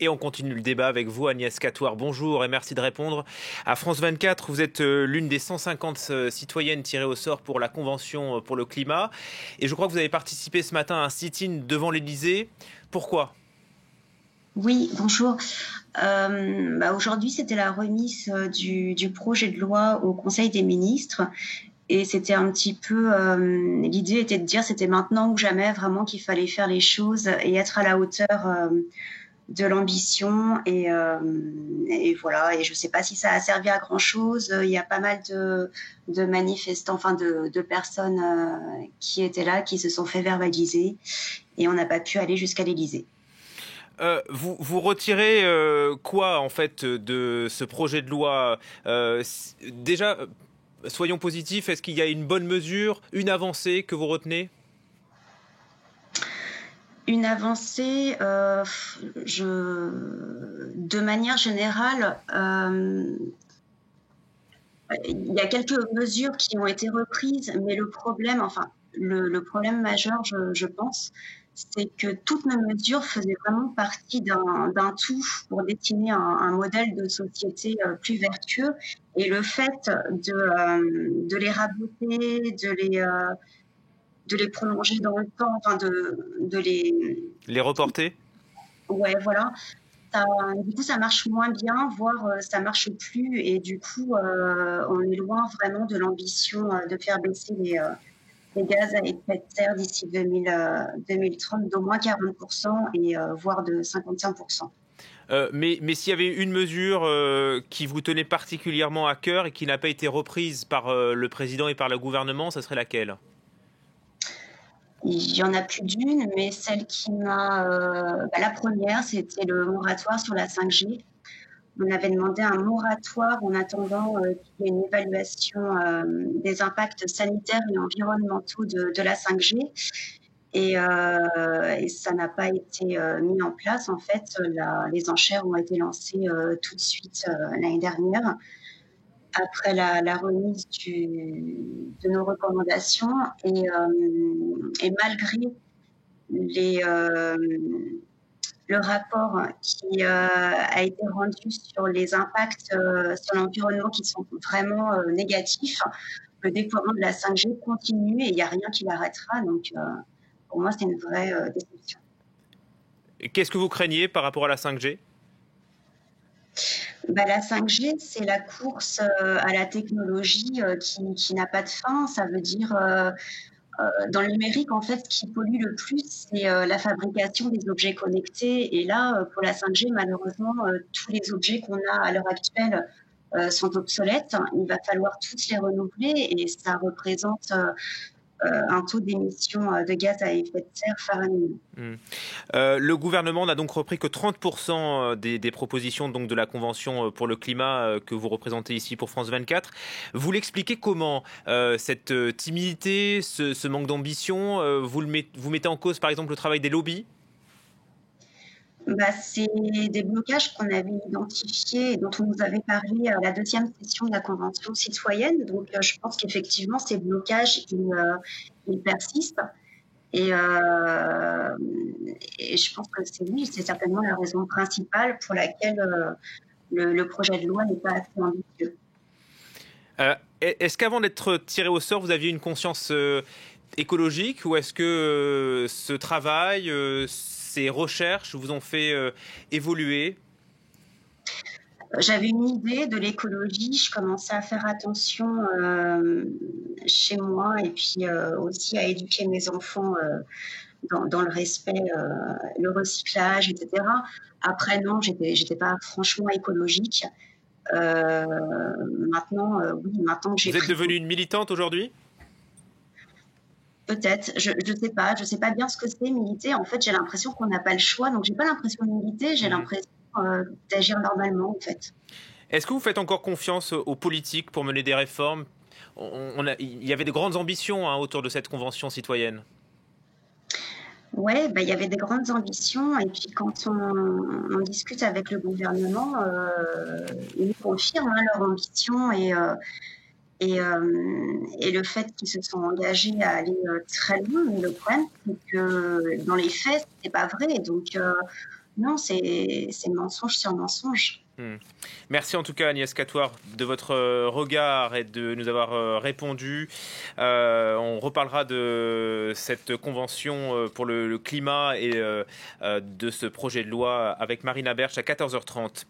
Et on continue le débat avec vous, Agnès Catoire. Bonjour et merci de répondre. À France 24, vous êtes l'une des 150 citoyennes tirées au sort pour la Convention pour le climat. Et je crois que vous avez participé ce matin à un sit-in devant l'Élysée. Pourquoi ? Oui, bonjour. Aujourd'hui, c'était la remise du projet de loi au Conseil des ministres. Et c'était un petit peu, l'idée était de dire c'était maintenant ou jamais vraiment qu'il fallait faire les choses et être à la hauteur de l'ambition. Et voilà, et je ne sais pas si ça a servi à grand-chose. Il y a pas mal de manifestants, enfin de personnes qui étaient là, qui se sont fait verbaliser. Et on n'a pas pu aller jusqu'à l'Élysée. Vous retirez quoi en fait de ce projet de loi déjà, soyons positifs, est-ce qu'il y a une bonne mesure, une avancée que vous retenez ? Une avancée, de manière générale, il y a quelques mesures qui ont été reprises, mais le problème, le problème majeur, je pense, c'est que toutes nos mesures faisaient vraiment partie d'un tout pour dessiner un modèle de société plus vertueux. Et le fait de les raboter, de les prolonger dans le temps, enfin de Les reporter ? Ouais, voilà. Du coup, ça marche moins bien, voire ça marche plus. Et du coup, on est loin vraiment de l'ambition de faire baisser les gaz à effet de serre d'ici 2030 d'au moins 40% et voire de 55%. Mais s'il y avait une mesure qui vous tenait particulièrement à cœur et qui n'a pas été reprise par le président et par le gouvernement, ça serait laquelle ? Il y en a plus d'une, mais celle qui m'a... la première, c'était le moratoire sur la 5G. On avait demandé un moratoire en attendant qu'il y ait une évaluation des impacts sanitaires et environnementaux de la 5G. Et ça n'a pas été mis en place. En fait, les enchères ont été lancées tout de suite l'année dernière, après la remise de nos recommandations. Et malgré les, le rapport qui a été rendu sur les impacts sur l'environnement qui sont vraiment négatifs, le déploiement de la 5G continue et il n'y a rien qui l'arrêtera. Donc, pour moi, c'est une vraie déception. Qu'est-ce que vous craignez par rapport à la 5G ? La 5G, c'est la course à la technologie qui n'a pas de fin. Ça veut dire, dans le numérique, en fait, ce qui pollue le plus, c'est la fabrication des objets connectés. Et là, pour la 5G, malheureusement, tous les objets qu'on a à l'heure actuelle sont obsolètes. Il va falloir tous les renouveler et ça représente un taux d'émission de gaz à effet de serre faramineux. Le gouvernement n'a donc repris que 30% des propositions donc, de la Convention pour le climat que vous représentez ici pour France 24. Vous l'expliquez comment cette timidité, ce manque d'ambition, vous mettez en cause par exemple le travail des lobbies ? C'est des blocages qu'on avait identifiés et dont on nous avait parlé à la deuxième session de la Convention citoyenne. Donc, je pense qu'effectivement, ces blocages, ils persistent. Et je pense que c'est certainement la raison principale pour laquelle le projet de loi n'est pas assez ambitieux. Est-ce qu'avant d'être tiré au sort, vous aviez une conscience écologique ou est-ce que ce travail, ces recherches vous ont fait évoluer ? J'avais une idée de l'écologie, je commençais à faire attention chez moi et puis aussi à éduquer mes enfants dans le respect, le recyclage, etc. Après, non, j'étais pas franchement écologique. Maintenant, oui, maintenant que j'ai Vous êtes devenue une militante aujourd'hui ? Peut-être, je sais pas bien ce que c'est militer. En fait, j'ai l'impression qu'on n'a pas le choix, donc j'ai pas l'impression de militer, j'ai l'impression d'agir normalement, en fait. Est-ce que vous faites encore confiance aux politiques pour mener des réformes ? Il y avait de grandes ambitions autour de cette convention citoyenne. Ouais, il y avait des grandes ambitions et puis quand on discute avec le gouvernement, ils nous confirment leur ambition et le fait qu'ils se sont engagés à aller très loin. Mais le problème, c'est que dans les faits, c'est pas vrai. Donc Non, c'est mensonge sur mensonge. Mmh. Merci en tout cas Agnès Catoire de votre regard et de nous avoir répondu. On reparlera de cette convention pour le climat et de ce projet de loi avec Marina Berch à 14h30.